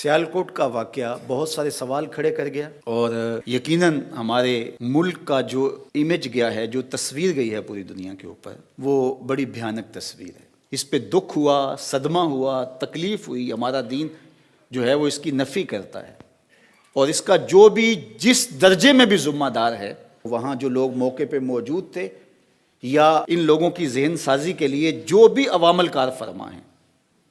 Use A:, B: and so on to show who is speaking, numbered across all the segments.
A: سیالکوٹ کا واقعہ بہت سارے سوال کھڑے کر گیا اور یقیناً ہمارے ملک کا جو امیج گیا ہے، جو تصویر گئی ہے پوری دنیا کے اوپر، وہ بڑی بھیانک تصویر ہے۔ اس پہ دکھ ہوا، صدمہ ہوا، تکلیف ہوئی۔ ہمارا دین جو ہے وہ اس کی نفی کرتا ہے، اور اس کا جو بھی جس درجے میں بھی ذمہ دار ہے، وہاں جو لوگ موقع پہ موجود تھے یا ان لوگوں کی ذہن سازی کے لیے جو بھی عوامل کار فرما ہیں،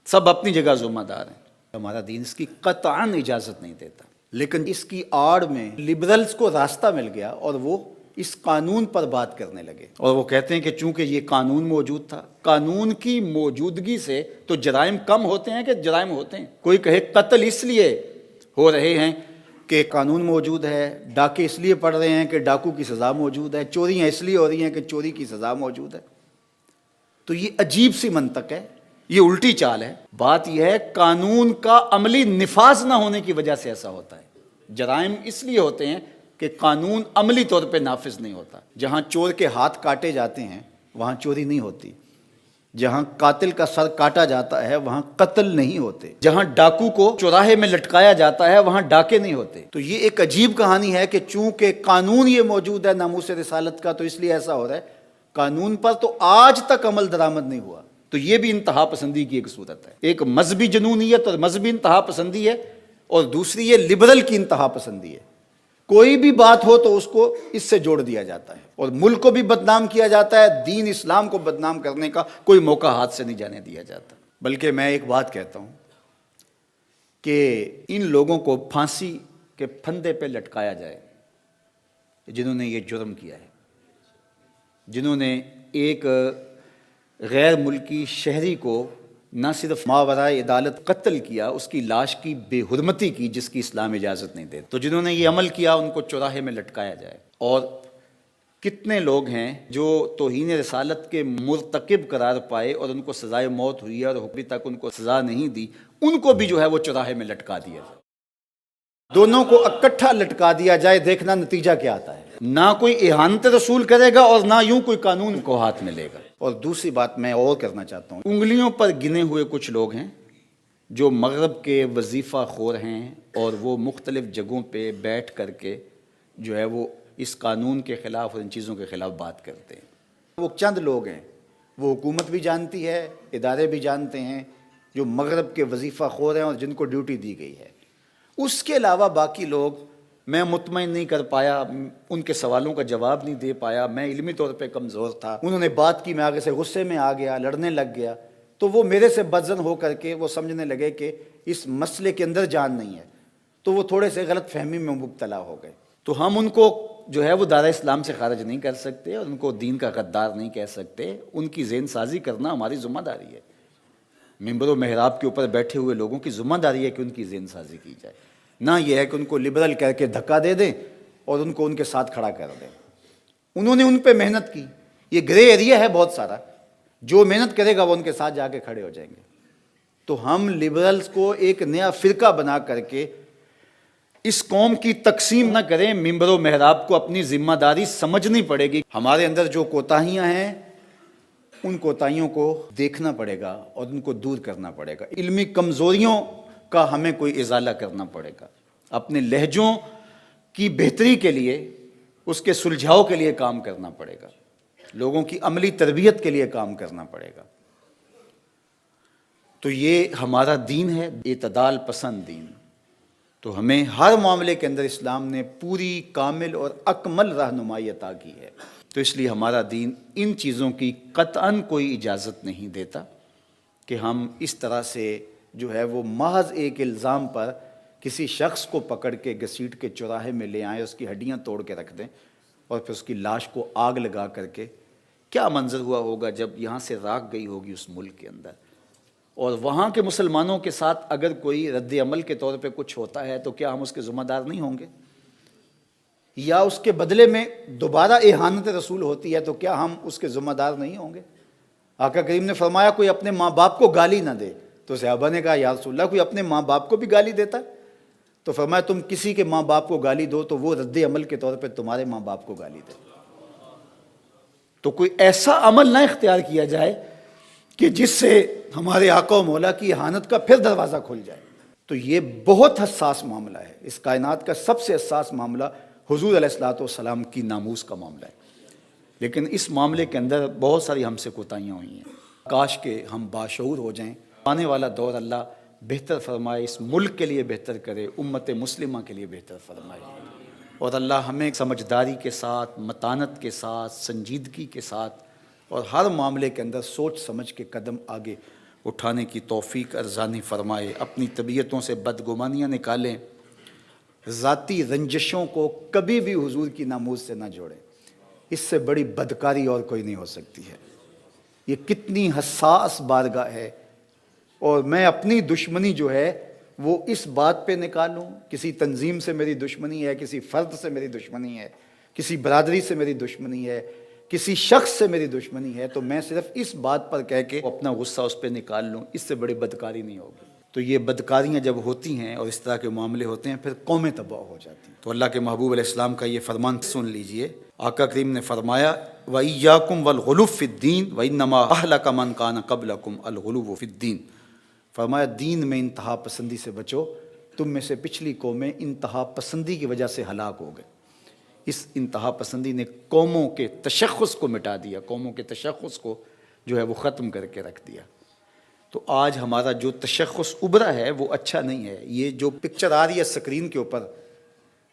A: سب اپنی جگہ ذمہ دار ہیں۔ ہمارا دین اس کی قطعاً اجازت نہیں دیتا، لیکن اس کی آڑ میں لبرلز کو راستہ مل گیا اور وہ اس قانون پر بات کرنے لگے، اور وہ کہتے ہیں کہ چونکہ یہ قانون موجود تھا، قانون کی موجودگی سے تو جرائم کم ہوتے ہیں کہ جرائم ہوتے ہیں۔ کوئی کہے قتل اس لیے ہو رہے ہیں کہ قانون موجود ہے، ڈاکے اس لیے پڑ رہے ہیں کہ ڈاکو کی سزا موجود ہے، چوریاں اس لیے ہو رہی ہیں کہ چوری کی سزا موجود ہے۔ تو یہ عجیب سی منطق ہے، یہ الٹی چال ہے۔ بات یہ ہے قانون کا عملی نفاذ نہ ہونے کی وجہ سے ایسا ہوتا ہے۔ جرائم اس لیے ہوتے ہیں کہ قانون عملی طور پہ نافذ نہیں ہوتا۔ جہاں چور کے ہاتھ کاٹے جاتے ہیں وہاں چوری نہیں ہوتی، جہاں قاتل کا سر کاٹا جاتا ہے وہاں قتل نہیں ہوتے، جہاں ڈاکو کو چوراہے میں لٹکایا جاتا ہے وہاں ڈاکے نہیں ہوتے۔ تو یہ ایک عجیب کہانی ہے کہ چونکہ قانون یہ موجود ہے ناموس رسالت کا، تو اس لیے ایسا ہو رہا ہے۔ قانون پر تو آج تک عمل درآمد نہیں ہوا۔ تو یہ بھی انتہا پسندی کی ایک صورت ہے۔ ایک مذہبی جنونیت اور مذہبی انتہا پسندی ہے، اور دوسری یہ لبرل کی انتہا پسندی ہے۔ کوئی بھی بات ہو تو اس کو اس سے جوڑ دیا جاتا ہے، اور ملک کو بھی بدنام کیا جاتا ہے، دین اسلام کو بدنام کرنے کا کوئی موقع ہاتھ سے نہیں جانے دیا جاتا۔ بلکہ میں ایک بات کہتا ہوں کہ ان لوگوں کو پھانسی کے پھندے پہ لٹکایا جائے جنہوں نے یہ جرم کیا ہے، جنہوں نے ایک غیر ملکی شہری کو نہ صرف ماورائے عدالت قتل کیا، اس کی لاش کی بے حرمتی کی جس کی اسلام اجازت نہیں دیتا۔ تو جنہوں نے یہ عمل کیا ان کو چوراہے میں لٹکایا جائے۔ اور کتنے لوگ ہیں جو توہین رسالت کے مرتکب قرار پائے اور ان کو سزائے موت ہوئی ہے اور ابھی تک ان کو سزا نہیں دی، ان کو بھی جو ہے وہ چوراہے میں لٹکا دیا جائے۔ دونوں کو اکٹھا لٹکا دیا جائے، دیکھنا نتیجہ کیا آتا ہے۔ نہ کوئی اہانت رسول کرے گا اور نہ یوں کوئی قانون کو ہاتھ میں لے گا۔ اور دوسری بات میں اور کرنا چاہتا ہوں، انگلیوں پر گنے ہوئے کچھ لوگ ہیں جو مغرب کے وظیفہ خور ہیں، اور وہ مختلف جگہوں پہ بیٹھ کر کے جو ہے وہ اس قانون کے خلاف اور ان چیزوں کے خلاف بات کرتے ہیں۔ وہ چند لوگ ہیں، وہ حکومت بھی جانتی ہے، ادارے بھی جانتے ہیں، جو مغرب کے وظیفہ خور ہیں اور جن کو ڈیوٹی دی گئی ہے۔ اس کے علاوہ باقی لوگ میں مطمئن نہیں کر پایا، ان کے سوالوں کا جواب نہیں دے پایا، میں علمی طور پہ کمزور تھا، انہوں نے بات کی، میں آگے سے غصے میں آ گیا، لڑنے لگ گیا، تو وہ میرے سے بدظن ہو کر کے وہ سمجھنے لگے کہ اس مسئلے کے اندر جان نہیں ہے، تو وہ تھوڑے سے غلط فہمی میں مبتلا ہو گئے۔ تو ہم ان کو جو ہے وہ دائرہ اسلام سے خارج نہیں کر سکتے، اور ان کو دین کا غدار نہیں کہہ سکتے۔ ان کی ذہن سازی کرنا ہماری ذمہ داری ہے۔ ممبر و محراب کے اوپر بیٹھے ہوئے لوگوں کی ذمہ داری ہے کہ ان کی ذہن سازی کی جائے، نہ یہ ہے کہ ان کو لبرل کہہ کے دھکا دے دیں اور ان کو ان کے ساتھ کھڑا کر دیں۔ انہوں نے ان پہ محنت کی، یہ گرے ایریا ہے بہت سارا، جو محنت کرے گا وہ ان کے ساتھ جا کے کھڑے ہو جائیں گے۔ تو ہم لبرلز کو ایک نیا فرقہ بنا کر کے اس قوم کی تقسیم نہ کریں۔ ممبر و محراب کو اپنی ذمہ داری سمجھنی پڑے گی۔ ہمارے اندر جو کوتاہیاں ہیں ان کوتاہیوں کو دیکھنا پڑے گا اور ان کو دور کرنا پڑے گا۔ علمی کمزوریوں کا ہمیں کوئی ازالہ کرنا پڑے گا، اپنے لہجوں کی بہتری کے لیے، اس کے سلجھاؤ کے لیے کام کرنا پڑے گا، لوگوں کی عملی تربیت کے لیے کام کرنا پڑے گا۔ تو یہ ہمارا دین ہے، اعتدال پسند دین۔ تو ہمیں ہر معاملے کے اندر اسلام نے پوری کامل اور اکمل رہنمائی عطا کی ہے۔ تو اس لیے ہمارا دین ان چیزوں کی قطعاً کوئی اجازت نہیں دیتا کہ ہم اس طرح سے جو ہے وہ محض ایک الزام پر کسی شخص کو پکڑ کے گھسیٹ کے چوراہے میں لے آئیں، اس کی ہڈیاں توڑ کے رکھ دیں، اور پھر اس کی لاش کو آگ لگا کر کے کیا منظر ہوا ہوگا جب یہاں سے راکھ گئی ہوگی اس ملک کے اندر، اور وہاں کے مسلمانوں کے ساتھ اگر کوئی رد عمل کے طور پہ کچھ ہوتا ہے تو کیا ہم اس کے ذمہ دار نہیں ہوں گے؟ یا اس کے بدلے میں دوبارہ اہانت رسول ہوتی ہے تو کیا ہم اس کے ذمہ دار نہیں ہوں گے؟ آقا کریم نے فرمایا کوئی اپنے ماں باپ کو گالی نہ دے، تو صحابہ نے کہا یا رسول اللہ کوئی اپنے ماں باپ کو بھی گالی دیتا ہے؟ تو فرمایا تم کسی کے ماں باپ کو گالی دو تو وہ رد عمل کے طور پہ تمہارے ماں باپ کو گالی دے۔ تو کوئی ایسا عمل نہ اختیار کیا جائے کہ جس سے ہمارے آقا و مولا کی اہانت کا پھر دروازہ کھل جائے۔ تو یہ بہت حساس معاملہ ہے. اس کائنات کا سب سے حساس معاملہ حضور علیہ الصلوۃ والسلام کی ناموس کا معاملہ ہے. لیکن اس معاملے کے اندر بہت ساری ہم سے کوتاہیاں ہوئی ہیں. کاش کہ ہم باشعور ہو جائیں. آنے والا دور اللہ بہتر فرمائے، اس ملک کے لیے بہتر کرے، امت مسلمہ کے لیے بہتر فرمائے. اور اللہ ہمیں سمجھداری کے ساتھ، متانت کے ساتھ، سنجیدگی کے ساتھ اور ہر معاملے کے اندر سوچ سمجھ کے قدم آگے اٹھانے کی توفیق ارزانی فرمائے. اپنی طبیعتوں سے بدگمانیاں نکالیں. ذاتی رنجشوں کو کبھی بھی حضور کی ناموس سے نہ جوڑیں. اس سے بڑی بدکاری اور کوئی نہیں ہو سکتی ہے. یہ کتنی حساس بارگاہ ہے. اور میں اپنی دشمنی جو ہے وہ اس بات پہ نکالوں، کسی تنظیم سے میری دشمنی ہے، کسی فرد سے میری دشمنی ہے، کسی برادری سے میری دشمنی ہے، کسی شخص سے میری دشمنی ہے، تو میں صرف اس بات پر کہہ کے اپنا غصہ اس پہ نکال لوں. اس سے بڑی بدکاری نہیں ہوگی. تو یہ بدکاریاں جب ہوتی ہیں اور اس طرح کے معاملے ہوتے ہیں پھر قومیں تباہ ہو جاتی ہیں. تو اللہ کے محبوب علیہ السلام کا یہ فرمان سن لیجئے. آقا کریم نے فرمایا وَإِيَّاكُمْ وَالْغُلُوَّ فِي الدِّينِ وَإِنَّمَا أَهْلَكَ مَنْ كَانَ قَبْلَكُمْ الْغُلُوُّ فِي الدِّينِ. فرمایا دین میں انتہا پسندی سے بچو. تم میں سے پچھلی قومیں انتہا پسندی کی وجہ سے ہلاک ہو گئے. اس انتہا پسندی نے قوموں کے تشخص کو مٹا دیا، قوموں کے تشخص کو جو ہے وہ ختم کر کے رکھ دیا. تو آج ہمارا جو تشخص ابھرا ہے وہ اچھا نہیں ہے. یہ جو پکچر آ رہی ہے اسکرین کے اوپر،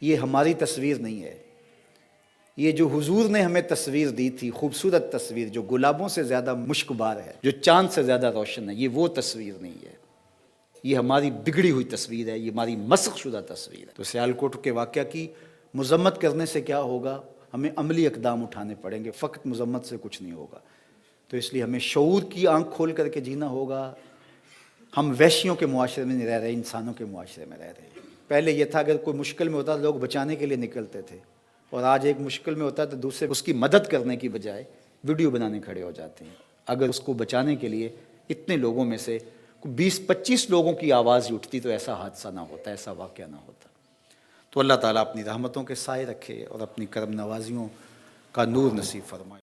A: یہ ہماری تصویر نہیں ہے. یہ جو حضور نے ہمیں تصویر دی تھی، خوبصورت تصویر جو گلابوں سے زیادہ مشکبار ہے، جو چاند سے زیادہ روشن ہے، یہ وہ تصویر نہیں ہے. یہ ہماری بگڑی ہوئی تصویر ہے، یہ ہماری مسخ شدہ تصویر ہے. تو سیالکوٹ کے واقعہ کی مذمت کرنے سے کیا ہوگا؟ ہمیں عملی اقدام اٹھانے پڑیں گے. فقط مذمت سے کچھ نہیں ہوگا. تو اس لیے ہمیں شعور کی آنکھ کھول کر کے جینا ہوگا. ہم وحشیوں کے معاشرے میں نہیں رہ رہے، انسانوں کے معاشرے میں رہ رہے ہیں. پہلے یہ تھا اگر کوئی مشکل میں ہوتا لوگ بچانے کے لیے نکلتے تھے، اور آج ایک مشکل میں ہوتا ہے تو دوسرے اس کی مدد کرنے کی بجائے ویڈیو بنانے کھڑے ہو جاتے ہیں. اگر اس کو بچانے کے لیے اتنے لوگوں میں سے 20-25 لوگوں کی آواز ہی اٹھتی تو ایسا حادثہ نہ ہوتا، ایسا واقعہ نہ ہوتا. تو اللہ تعالیٰ اپنی رحمتوں کے سائے رکھے اور اپنی کرم نوازیوں کا نور نصیب فرمائے.